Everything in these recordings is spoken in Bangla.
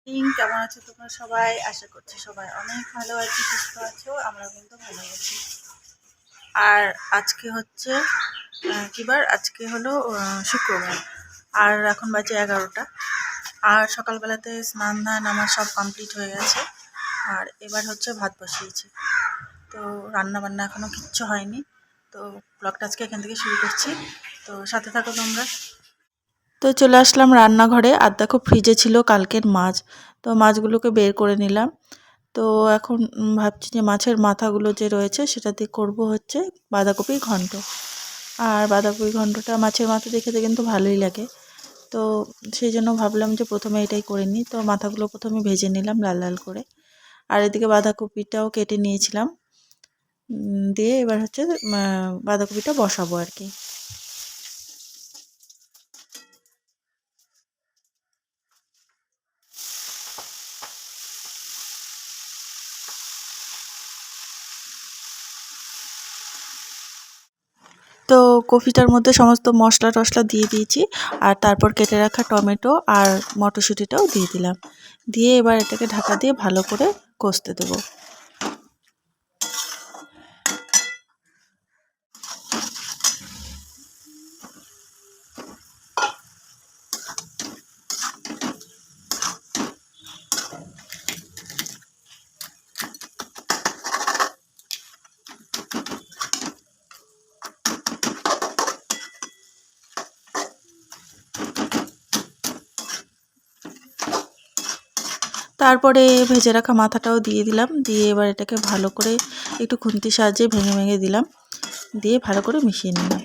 কেমন আছো তোমরা সবাই? আশা করছি সবাই অনেক ভালো আছো, সুস্থ আছো। আমরা কিন্তু ভালো আছি। আর আজকে হচ্ছে আজকে হলো শুক্রবার। আর এখন বাজে 11টা। আর সকালবেলাতে স্নান ধান আমার সব কমপ্লিট হয়ে গেছে। আর এবার হচ্ছে ভাত বসিয়েছি। তো রান্না বান্না এখনো কিচ্ছু হয়নি। তো ব্লগটা আজকে এখান থেকে শুরু করছি। তো সাথে থাকো তোমরা। তো চলে আসলাম রান্নাঘরে। আর দেখো, ফ্রিজে ছিল কালকের মাছ। তো মাছগুলোকে বের করে নিলাম। তো এখন ভাবছি যে মাছের মাথাগুলো যে রয়েছে সেটা দিয়ে করবো হচ্ছে বাঁধাকপির ঘন্ট। আর বাঁধাকপির ঘন্টটা মাছের মাথা দিয়ে খেতে কিন্তু ভালোই লাগে। তো সেই জন্য ভাবলাম যে প্রথমে এটাই করে নিই। তো মাথাগুলো প্রথমে ভেজে নিলাম লাল লাল করে। আর এদিকে বাঁধাকপিটাও কেটে নিয়েছিলাম। দিয়ে এবার হচ্ছে বাঁধাকপিটা বসাবো আর কি। তো কফিটার মধ্যে সমস্ত মশলা টশলা দিয়ে দিয়েছি। আর তারপর কেটে রাখা টমেটো আর মটরশুঁটিটাও দিয়ে দিলাম। দিয়ে এবার এটাকে ঢাকা দিয়ে ভালো করে কষতে দেবো। তারপরে ভেজে রাখা মাথাটাও দিয়ে দিলাম। দিয়ে এবার এটাকে ভালো করে একটু খুন্তির সাহায্যে ভেঙে ভেঙে দিলাম। দিয়ে ভালো করে মিশিয়ে নিলাম।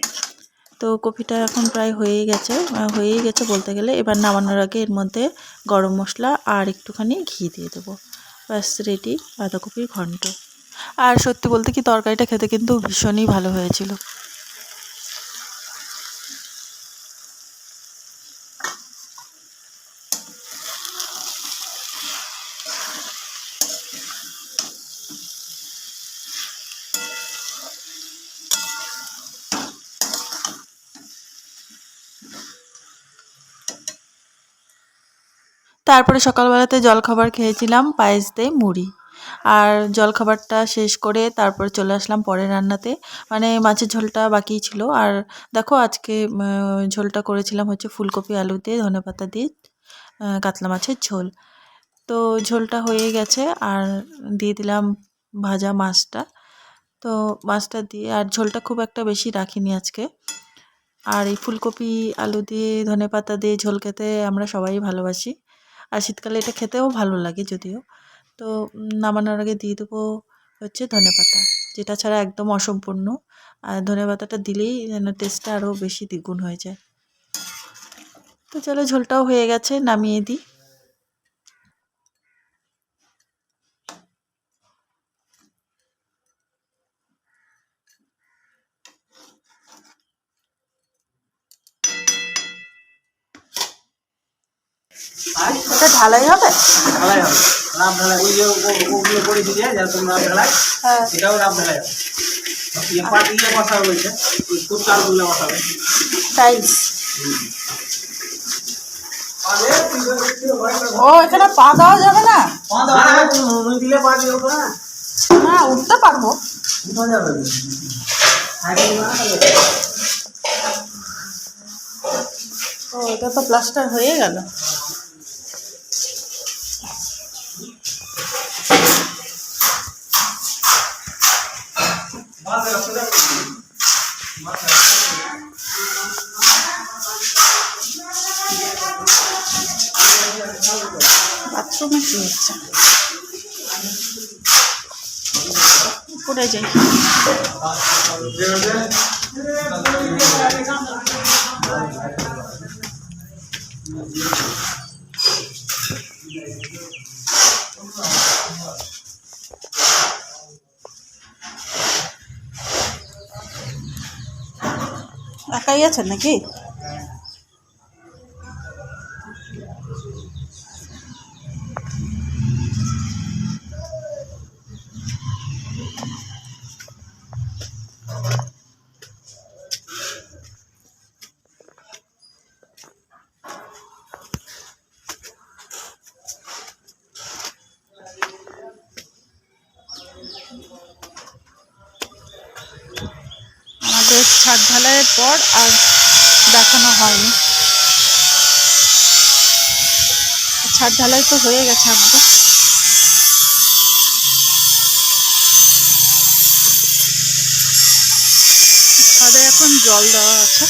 তো কপিটা এখন প্রায় হয়েই গেছে বলতে গেলে। এবার নামানোর আগে এর মধ্যে গরম মশলা আর একটুখানি ঘি দিয়ে দেবো। ব্যাস রেডি বাঁধাকপির ঘন্ট। আর সত্যি বলতে কি, তরকারিটা খেতে কিন্তু ভীষণই ভালো হয়েছিল। তারপরে সকালবেলাতে জলখাবার খেয়েছিলাম পায়েস দিয়ে মুড়ি। আর জলখাবারটা শেষ করে তারপর চলে আসলাম পরের রান্নাতে। মানে মাছের ঝোলটা বাকিই ছিল। আর দেখো, আজকে ঝোলটা করেছিলাম হচ্ছে ফুলকপি আলু দিয়ে ধনেপাতা দিয়ে কাতলা মাছের ঝোল। তো ঝোলটা হয়ে গেছে। আর দিয়ে দিলাম ভাজা মাছটা। তো মাছটা দিয়ে আর ঝোলটা খুব একটা বেশি রাখিনি আজকে। আর এই ফুলকপি আলু দিয়ে ধনেপাতা দিয়ে ঝোল খেতে আমরা সবাই ভালোবাসি। আর শীতকালে এটা খেতেও ভালো লাগে যদিও। তো নামানোর আগে দিয়ে দেবো হচ্ছে ধনেপাতা, যেটা ছাড়া একদম অসম্পূর্ণ। আর ধনেপাতাটা দিলেই যেন টেস্টটা আরও বেশি দ্বিগুণ হয়ে যায়। তো চলো, ঝোলটাও হয়ে গেছে, নামিয়ে দিই। এটা ঢালাই হবে? ঢালাই হবে, রাব ঢালাই। ওই যে ওগুলো করে দিয়ে যেরকম রাব ঢালাই, হ্যাঁ, এটাও রাব ঢালাই হবে। বসাবে বলছে, খুব চালগুলো বসাবে টাইলস। ও, এখানে পা দেওয়া যাবে না? দিলে পা দিয়ে উঠো না, না, উঠতে পারবো। উঠা যাবে। ও, এটা তো প্লাস্টার হয়ে গেল। বাথরুমে কি হচ্ছে? উপরে যাই। একাই আছেন নাকি? ছাদ ঢালাইয়ের পর আর দেখানো হয়নি। ছাদ ঢালাই তো হয়ে গেছে আমাদের। ছাদে এখন জল দেওয়া আছে।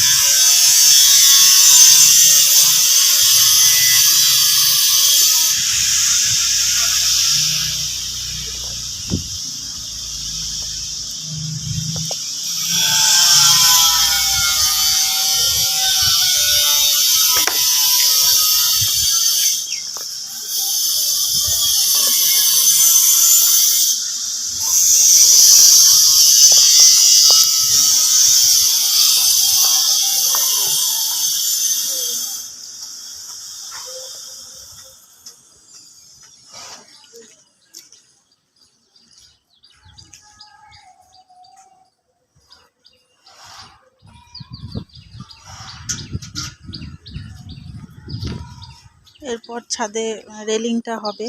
এরপর ছাদে রেলিংটা হবে।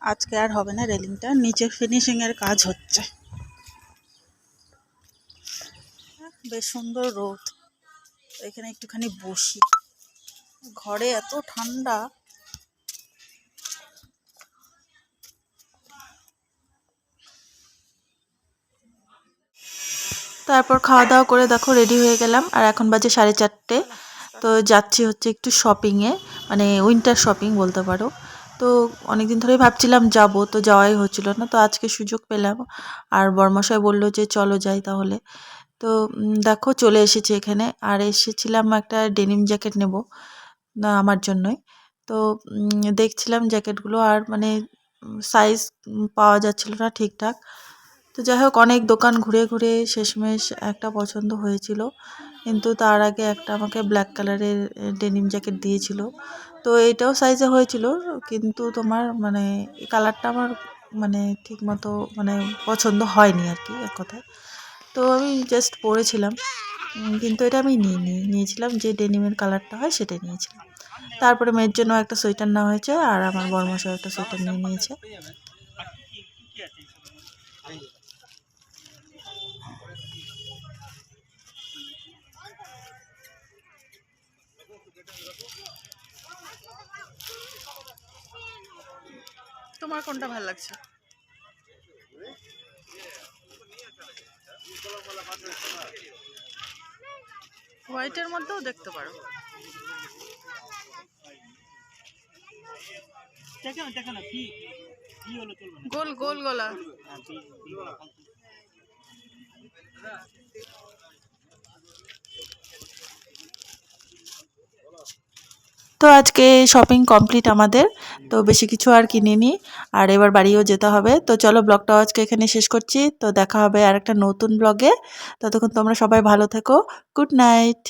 আজকে আর হবে না রেলিংটা, নিচে ফিনিশিং এর কাজ হচ্ছে। বেশ সুন্দর রোদ, এখানে একটুখানি বসি। ঘরে এত ঠান্ডা। তারপর খাওয়া দাওয়া করে দেখো রেডি হয়ে গেলাম, আর এখন বাজে 4:30। তো যাচ্ছি হচ্ছে একটু শপিংয়ে, মানে উইন্টার শপিং বলতে পারো। তো অনেকদিন ধরেই ভাবছিলাম যাব, তো যাওয়াই হচ্ছিল না। তো আজকে সুযোগ পেলাম, আর বরমশাই বললো যে চলো যাই তাহলে। তো দেখো চলে এসেছি এখানে, আর এসেছিলাম একটা ডেনিম জ্যাকেট নেব না আমার জন্যই। তো দেখছিলাম জ্যাকেটগুলো, আর মানে সাইজ পাওয়া যাচ্ছিল না ঠিকঠাক। তো যাই হোক অনেক দোকান ঘুরে ঘুরে শেষমেশ একটা পছন্দ হয়েছিল, কিন্তু তার আগে একটা আমাকে ব্ল্যাক কালারের ডেনিম জ্যাকেট দিয়েছিল। তো এটাও সাইজে হয়েছিল, কিন্তু তোমার মানে কালারটা আমার মানে ঠিক মতো মানে পছন্দ হয়নি আর কি, এক কথায়। তো আমি জাস্ট পরেছিলাম, কিন্তু এটা আমি নিয়েছিলাম যে ডেনিমের কালারটা হয় সেটাই নিয়েছিলাম। তারপরে মেয়ের জন্য একটা সোয়েটার নেওয়া হয়েছে, আর আমার বরমশাই একটা সোয়েটার নিয়ে নিয়েছে। তোমার কোনটা ভালো লাগছে? হোয়াইটের মধ্যেও দেখতে পারো। গোল গোল গলা। তো আজকে শপিং কমপ্লিট আমাদের। তো বেশি কিছু আর কিনিনি, আর এবার বাড়িও যেতে হবে। তো চলো ব্লগটা আজকে এখানে শেষ করছি। তো দেখা হবে আর একটা নতুন ব্লগে। ততক্ষণ তোমরা সবাই ভালো থেকো। Good night.